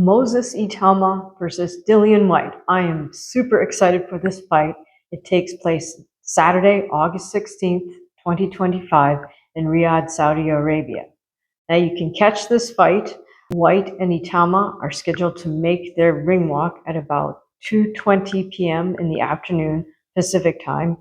Moses Itauma versus Dillian Whyte. I am super excited for this fight. It takes place Saturday, August 16th, 2025 in Riyadh, Saudi Arabia. Now you can catch this fight. Whyte and Itauma are scheduled to make their ring walk at about 2:20 p.m. in the afternoon Pacific time,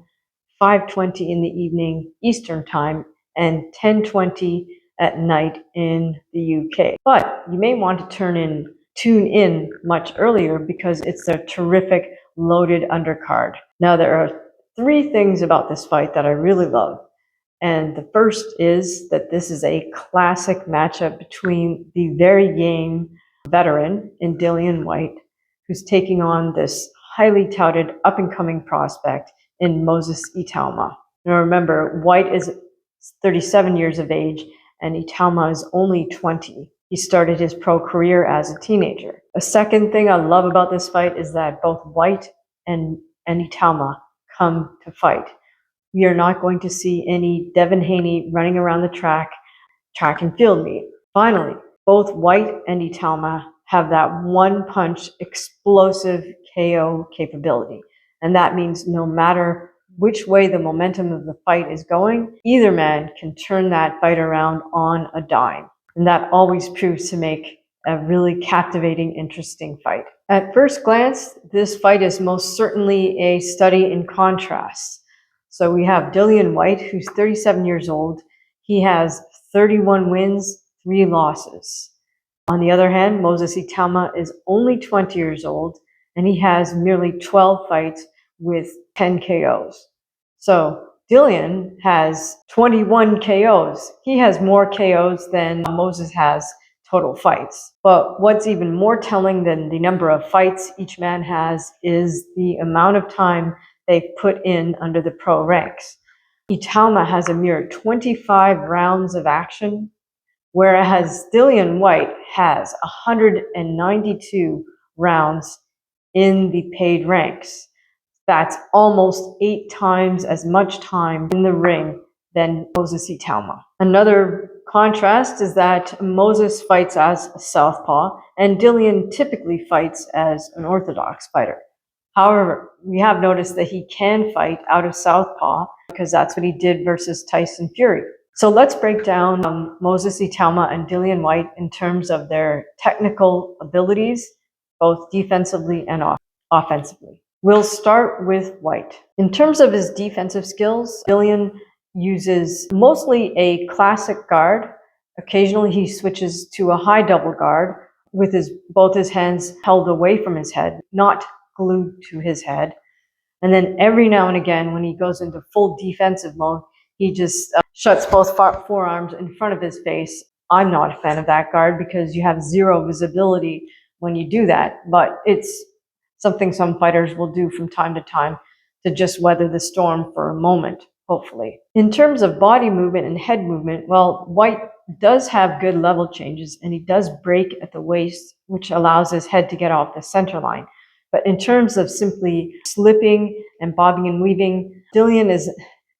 5:20 in the evening Eastern time, and 10:20 at night in the UK. But you may want to tune in much earlier because it's a terrific loaded undercard. Now there are three things about this fight that I really love. And the first is that this is a classic matchup between the very game veteran in Dillian Whyte, who's taking on this highly touted up-and-coming prospect in Moses Itauma. Now remember, Whyte is 37 years of age and Itauma is only 20. He started his pro career as a teenager. A second thing I love about this fight is that both Whyte and Itauma come to fight. We are not going to see any Devin Haney running around the track and field meet. Finally, both Whyte and Itauma have that one punch explosive KO capability. And that means no matter which way the momentum of the fight is going, either man can turn that fight around on a dime. And that always proves to make a really captivating, interesting fight. At first glance, this fight is most certainly a study in contrast. So we have Dillian Whyte, who's 37 years old. He has 31 wins, 3 losses. On the other hand, Moses Itauma is only 20 years old, and he has merely 12 fights with 10 KOs. So Dillian has 21 KOs. He has more KOs than Moses has total fights. But what's even more telling than the number of fights each man has is the amount of time they've put in under the pro ranks. Itauma has a mere 25 rounds of action, whereas Dillian Whyte has 192 rounds in the paid ranks. That's almost 8 times as much time in the ring than Moses Itauma. Another contrast is that Moses fights as a southpaw and Dillian typically fights as an orthodox fighter. However, we have noticed that he can fight out of southpaw because that's what he did versus Tyson Fury. So let's break down Moses Itauma and Dillian Whyte in terms of their technical abilities, both defensively and offensively. We'll start with Whyte. In terms of his defensive skills, Dillian uses mostly a classic guard. Occasionally he switches to a high double guard with both his hands held away from his head, not glued to his head. And then every now and again, when he goes into full defensive mode, he just shuts both forearms in front of his face. I'm not a fan of that guard because you have zero visibility when you do that, but it's something some fighters will do from time to time to just weather the storm for a moment, hopefully. In terms of body movement and head movement, well, Whyte does have good level changes and he does break at the waist, which allows his head to get off the center line. But in terms of simply slipping and bobbing and weaving, Dillian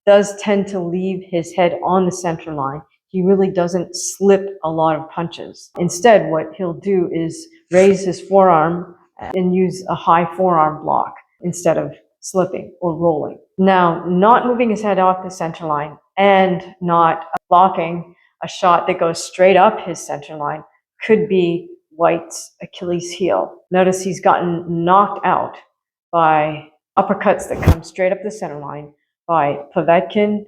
does tend to leave his head on the center line. He really doesn't slip a lot of punches. Instead, what he'll do is raise his forearm and use a high forearm block instead of slipping or rolling. Now, not moving his head off the center line and not blocking a shot that goes straight up his center line could be Whyte's Achilles heel. Notice he's gotten knocked out by uppercuts that come straight up the center line by Povetkin,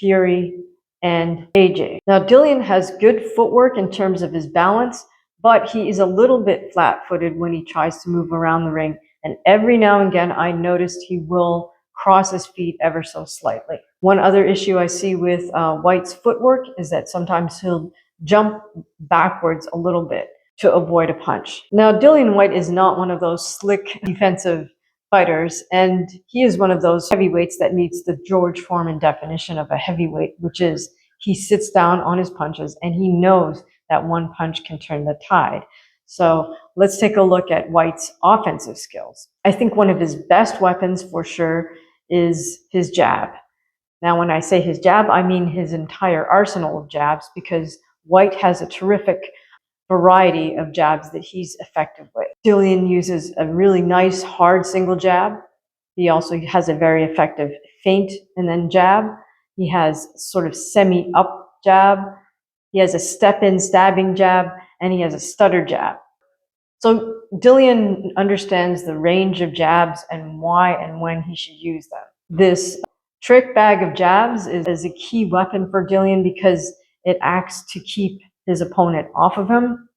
Fury, and AJ. Now, Dillian has good footwork in terms of his balance, but he is a little bit flat-footed when he tries to move around the ring. And every now and again, I noticed he will cross his feet ever so slightly. One other issue I see with Whyte's footwork is that sometimes he'll jump backwards a little bit to avoid a punch. Now, Dillian Whyte is not one of those slick defensive fighters, and he is one of those heavyweights that meets the George Foreman definition of a heavyweight, which is he sits down on his punches and he knows that one punch can turn the tide. So let's take a look at Whyte's offensive skills. I think one of his best weapons for sure is his jab. Now, when I say his jab, I mean his entire arsenal of jabs because Whyte has a terrific variety of jabs that he's effective with. Dillian uses a really nice hard single jab. He also has a very effective feint and then jab. He has sort of semi-up jab. He has a step-in stabbing jab, and he has a stutter jab. So Dillian understands the range of jabs and why and when he should use them. This trick bag of jabs is a key weapon for Dillian because it acts to keep his opponent off of him.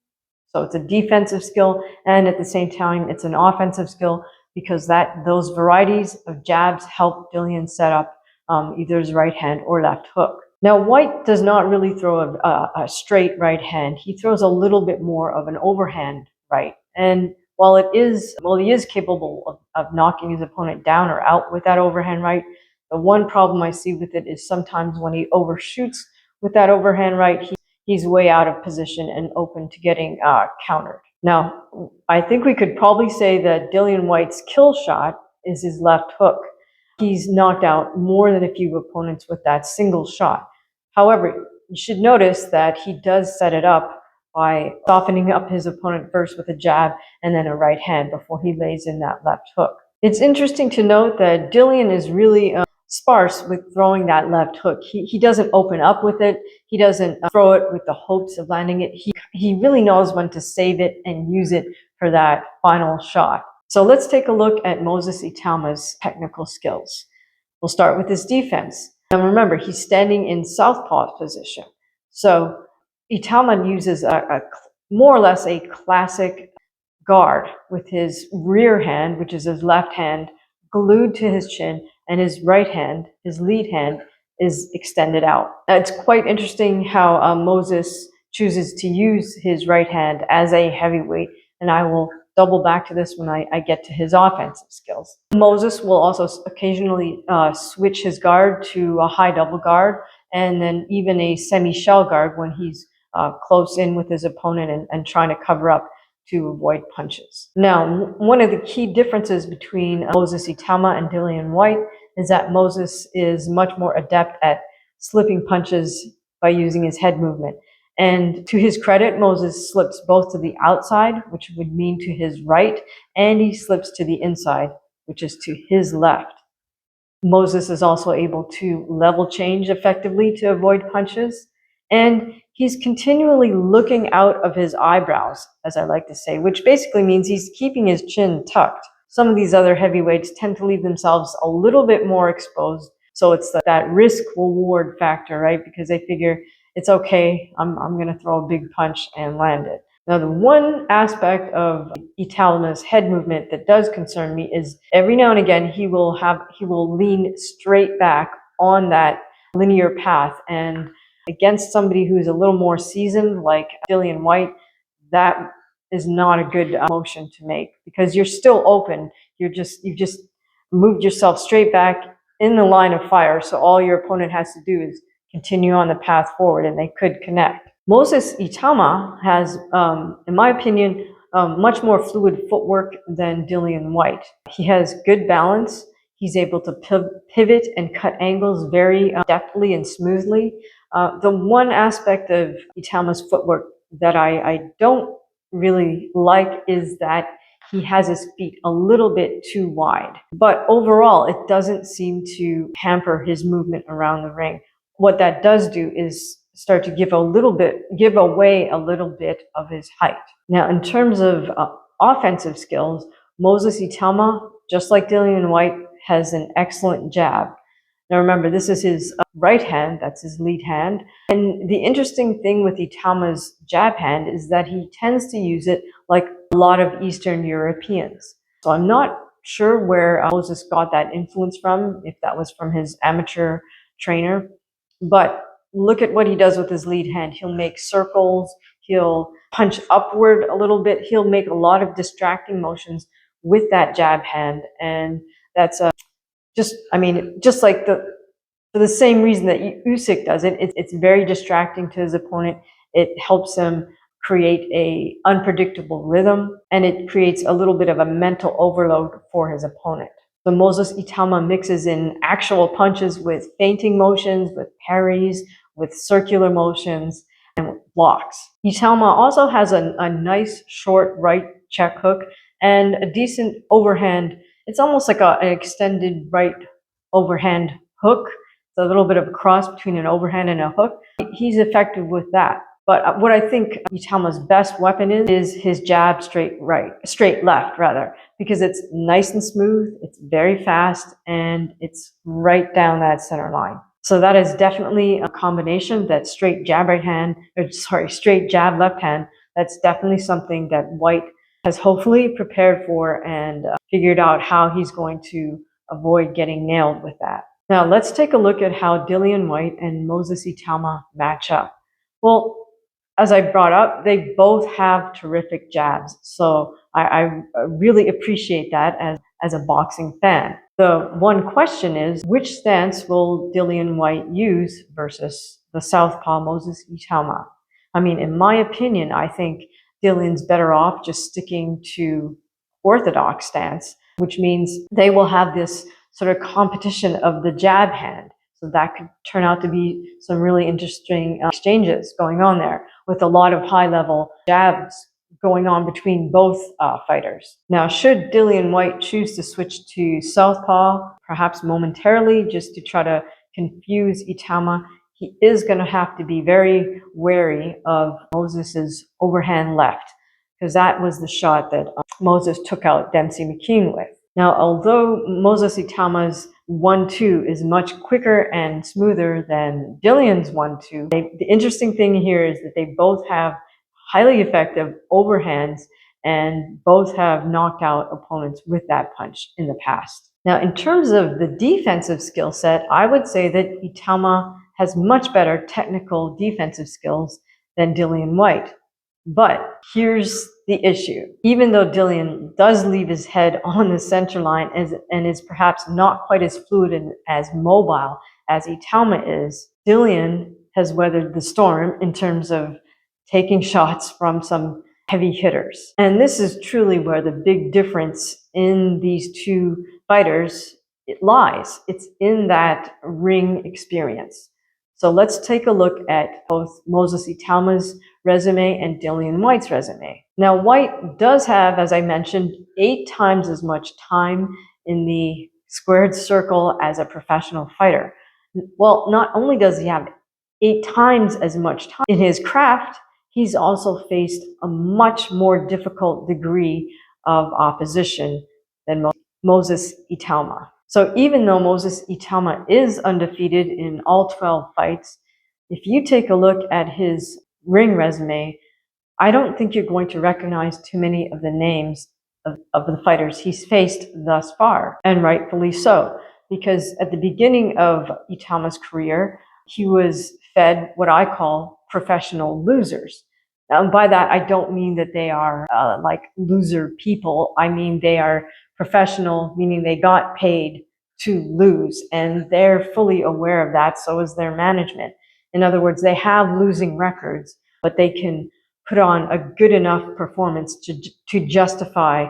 So it's a defensive skill, and at the same time, it's an offensive skill because those varieties of jabs help Dillian set up either his right hand or left hook. Now, Whyte does not really throw a straight right hand. He throws a little bit more of an overhand right. And while he is capable of knocking his opponent down or out with that overhand right, the one problem I see with it is sometimes when he overshoots with that overhand right, he's way out of position and open to getting countered. Now, I think we could probably say that Dillian Whyte's kill shot is his left hook. He's knocked out more than a few opponents with that single shot. However, you should notice that he does set it up by softening up his opponent first with a jab and then a right hand before he lays in that left hook. It's interesting to note that Dillian is really sparse with throwing that left hook. He doesn't open up with it. He doesn't throw it with the hopes of landing it. He really knows when to save it and use it for that final shot. So let's take a look at Moses Itauma's technical skills. We'll start with his defense. Now remember, he's standing in southpaw position. So Itauma uses more or less a classic guard with his rear hand, which is his left hand, glued to his chin, and his right hand, his lead hand, is extended out. It's quite interesting how Moses chooses to use his right hand as a heavyweight, and I will double back to this when I get to his offensive skills. Moses will also occasionally switch his guard to a high double guard and then even a semi-shell guard when he's close in with his opponent and trying to cover up to avoid punches. Now, one of the key differences between Moses Itauma and Dillian Whyte is that Moses is much more adept at slipping punches by using his head movement. And to his credit, Moses slips both to the outside, which would mean to his right, and he slips to the inside, which is to his left. Moses is also able to level change effectively to avoid punches. And he's continually looking out of his eyebrows, as I like to say, which basically means he's keeping his chin tucked. Some of these other heavyweights tend to leave themselves a little bit more exposed. So it's that risk-reward factor, right? Because they figure, it's okay, I'm going to throw a big punch and land it. Now, the one aspect of Itauma's head movement that does concern me is every now and again he will lean straight back on that linear path, and against somebody who's a little more seasoned like Dillian Whyte, that is not a good motion to make because you're still open. You've just moved yourself straight back in the line of fire, so all your opponent has to do is continue on the path forward and they could connect. Moses Itauma has, in my opinion, much more fluid footwork than Dillian Whyte. He has good balance. He's able to pivot and cut angles very deftly and smoothly. The one aspect of Itauma's footwork that I don't really like is that he has his feet a little bit too wide. But overall, it doesn't seem to hamper his movement around the ring. What that does do is start to give away a little bit of his height. Now, in terms of offensive skills, Moses Itauma, just like Dillian Whyte, has an excellent jab. Now remember, this is his right hand, that's his lead hand. And the interesting thing with Itauma's jab hand is that he tends to use it like a lot of Eastern Europeans. So I'm not sure where Moses got that influence from, if that was from his amateur trainer. But look at what he does with his lead hand. He'll make circles, he'll punch upward a little bit, he'll make a lot of distracting motions with that jab hand. And that's just like for the same reason that Usyk does it, it's very distracting to his opponent. It helps him create a unpredictable rhythm, and it creates a little bit of a mental overload for his opponent. So Moses Itauma mixes in actual punches with feinting motions, with parries, with circular motions. And blocks. Itauma also has a nice short right check hook and a decent overhand. It's almost like an extended right overhand hook. It's a little bit of a cross between an overhand and a hook. He's effective with that. But what I think Itauma's best weapon is his jab straight left rather, because it's nice and smooth, it's very fast, and it's right down that center line. So that is definitely a combination, that straight jab straight jab left hand. That's definitely something that Whyte has hopefully prepared for and figured out how he's going to avoid getting nailed with that. Now let's take a look at how Dillian Whyte and Moses Itauma match up. Well, as I brought up, they both have terrific jabs. So I really appreciate that as a boxing fan. The one question is, which stance will Dillian Whyte use versus the southpaw Moses Itauma? I mean, in my opinion, I think Dillian's better off just sticking to orthodox stance, which means they will have this sort of competition of the jab hand. So that could turn out to be some really interesting exchanges going on there, with a lot of high-level jabs going on between both fighters. Now, should Dillian Whyte choose to switch to southpaw, perhaps momentarily, just to try to confuse Itauma, he is going to have to be very wary of Moses's overhand left, because that was the shot that Moses took out Dempsey McKean with. Now, although Moses Itauma's 1-2 is much quicker and smoother than Dillian's 1-2, the interesting thing here is that they both have highly effective overhands and both have knocked out opponents with that punch in the past. Now, in terms of the defensive skill set, I would say that Itauma has much better technical defensive skills than Dillian Whyte. But here's the issue. Even though Dillian does leave his head on the center line and is perhaps not quite as fluid and as mobile as Itauma is, Dillian has weathered the storm in terms of taking shots from some heavy hitters. And this is truly where the big difference in these two fighters lies. It's in that ring experience. So let's take a look at both Moses Itauma's resume and Dillian Whyte's resume. Now, Whyte does have, as I mentioned, 8 times as much time in the squared circle as a professional fighter. Well, not only does he have 8 times as much time in his craft, he's also faced a much more difficult degree of opposition than Moses Itauma. So even though Moses Itauma is undefeated in all 12 fights, if you take a look at his ring resume, I don't think you're going to recognize too many of the names of the fighters he's faced thus far, and rightfully so, because at the beginning of Itauma's career, he was fed what I call professional losers. Now, by that, I don't mean that they are like loser people. I mean they are professional, meaning they got paid to lose, and they're fully aware of that, so is their management. In other words, they have losing records, but they can put on a good enough performance to justify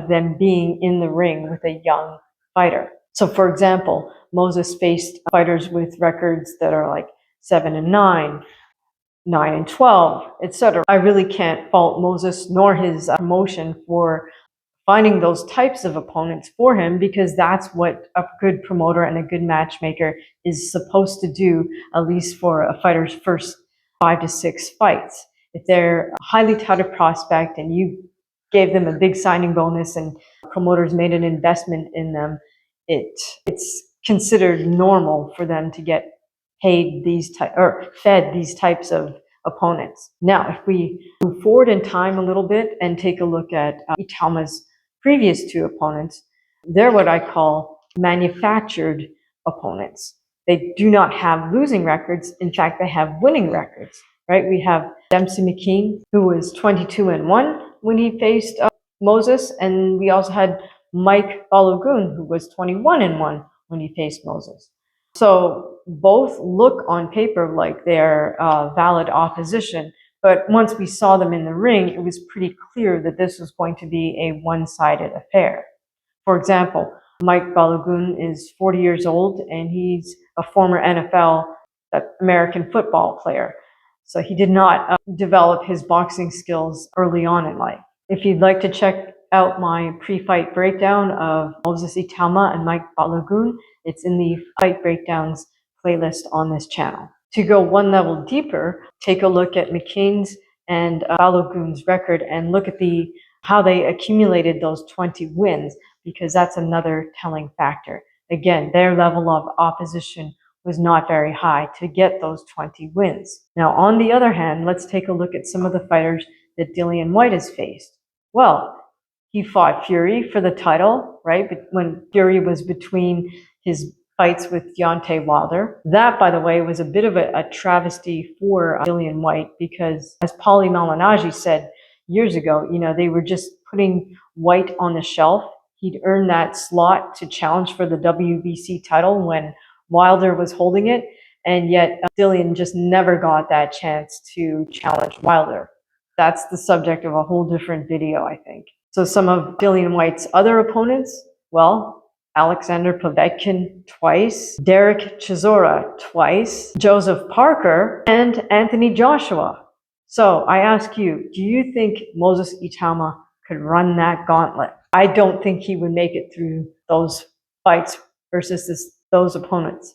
them being in the ring with a young fighter. So for example, Moses faced fighters with records that are like 7-9, 9-12, etc. I really can't fault Moses nor his promotion for finding those types of opponents for him, because that's what a good promoter and a good matchmaker is supposed to do, at least for a fighter's first 5 to 6 fights. If they're a highly touted prospect and you gave them a big signing bonus and promoters made an investment in them, it's considered normal for them to get paid fed these types of opponents. Now, if we move forward in time a little bit and take a look at Itauma's previous 2 opponents, they're what I call manufactured opponents. They do not have losing records. In fact, they have winning records, right? We have Dempsey McKean, who was 22-1 when he faced Moses, and we also had Mike Balogun, who was 21-1 when he faced Moses. So both look on paper like they're valid opposition, but once we saw them in the ring, it was pretty clear that this was going to be a one-sided affair. For example, Mike Balogun is 40 years old, and he's a former NFL American football player. So he did not develop his boxing skills early on in life. If you'd like to check out my pre-fight breakdown of Moses Itauma and Mike Balogun, it's in the Fight Breakdowns playlist on this channel. To go one level deeper, take a look at McCain's and Balogun's record and look at how they accumulated those 20 wins, because that's another telling factor. Again, their level of opposition was not very high to get those 20 wins. Now, on the other hand, let's take a look at some of the fighters that Dillian Whyte has faced. Well, he fought Fury for the title, right? But when Fury was between his fights with Deontay Wilder. That, by the way, was a bit of a travesty for Dillian Whyte, because as Paulie Malignaggi said years ago, they were just putting Whyte on the shelf. He'd earned that slot to challenge for the WBC title when Wilder was holding it, and yet Dillian just never got that chance to challenge Wilder. That's the subject of a whole different video, I think. So some of Dillian Whyte's other opponents, well, Alexander Povetkin twice, Derek Chisora twice, Joseph Parker, and Anthony Joshua. So I ask you, do you think Moses Itauma could run that gauntlet? I don't think he would make it through those fights versus those opponents.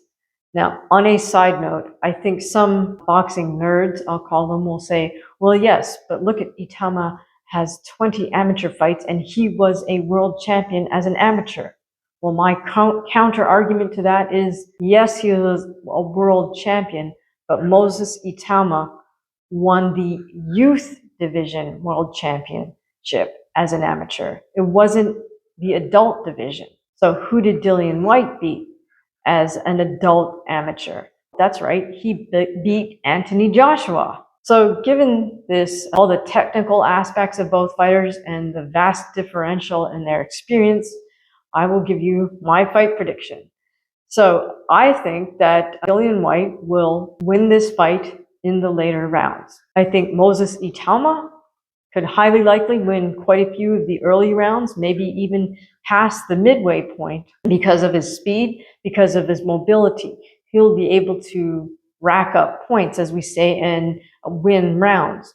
Now, on a side note, I think some boxing nerds, I'll call them, will say, well, yes, but look at Itauma has 20 amateur fights and he was a world champion as an amateur. Well, my counter argument to that is, yes, he was a world champion, but Moses Itauma won the youth division world championship as an amateur. It wasn't the adult division. So who did Dillian Whyte beat as an adult amateur? That's right, he beat Anthony Joshua. So given this, all the technical aspects of both fighters and the vast differential in their experience, I will give you my fight prediction. So I think that Dillian Whyte will win this fight in the later rounds. I think Moses Itauma could highly likely win quite a few of the early rounds, maybe even past the midway point, because of his speed, because of his mobility. He'll be able to rack up points, as we say, and win rounds.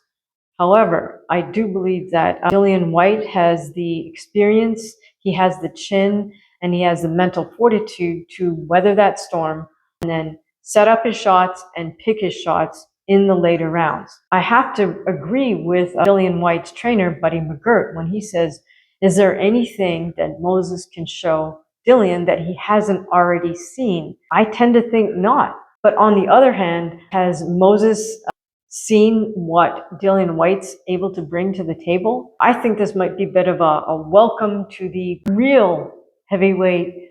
However, I do believe that Dillian Whyte has the experience, he has the chin, and he has the mental fortitude to weather that storm and then set up his shots and pick his shots in the later rounds. I have to agree with Dillian Whyte's trainer, Buddy McGirt, when he says, is there anything that Moses can show Dillian that he hasn't already seen? I tend to think not. But on the other hand, has Moses seen what Dillian Whyte's able to bring to the table? I think this might be a bit of a welcome to the real heavyweight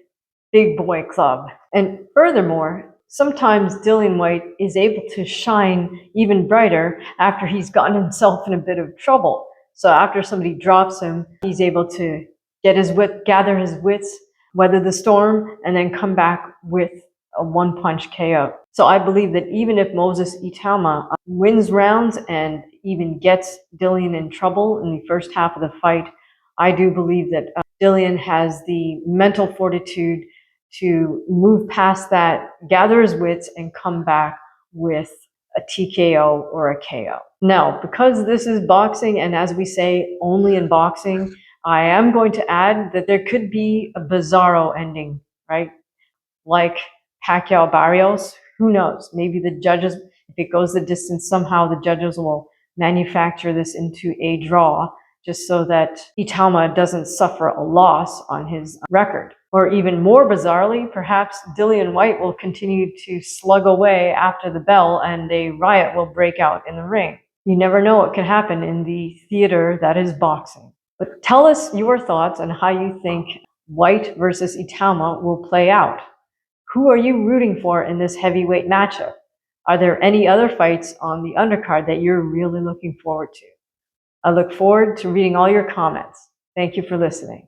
big boy club. And furthermore, sometimes Dillian Whyte is able to shine even brighter after he's gotten himself in a bit of trouble. So after somebody drops him, he's able to gather his wits, weather the storm, and then come back with a one-punch KO. So I believe that even if Moses Itauma wins rounds and even gets Dillian in trouble in the first half of the fight, I do believe that Dillian has the mental fortitude to move past that, gather his wits, and come back with a TKO or a KO. Now, because this is boxing, and as we say, only in boxing, I am going to add that there could be a bizarro ending, right? Like Pacquiao Barrios, who knows? Maybe the judges, if it goes the distance, somehow the judges will manufacture this into a draw, just so that Itauma doesn't suffer a loss on his record. Or even more bizarrely, perhaps Dillian Whyte will continue to slug away after the bell and a riot will break out in the ring. You never know what can happen in the theater that is boxing. But tell us your thoughts on how you think Whyte versus Itauma will play out. Who are you rooting for in this heavyweight matchup? Are there any other fights on the undercard that you're really looking forward to? I look forward to reading all your comments. Thank you for listening.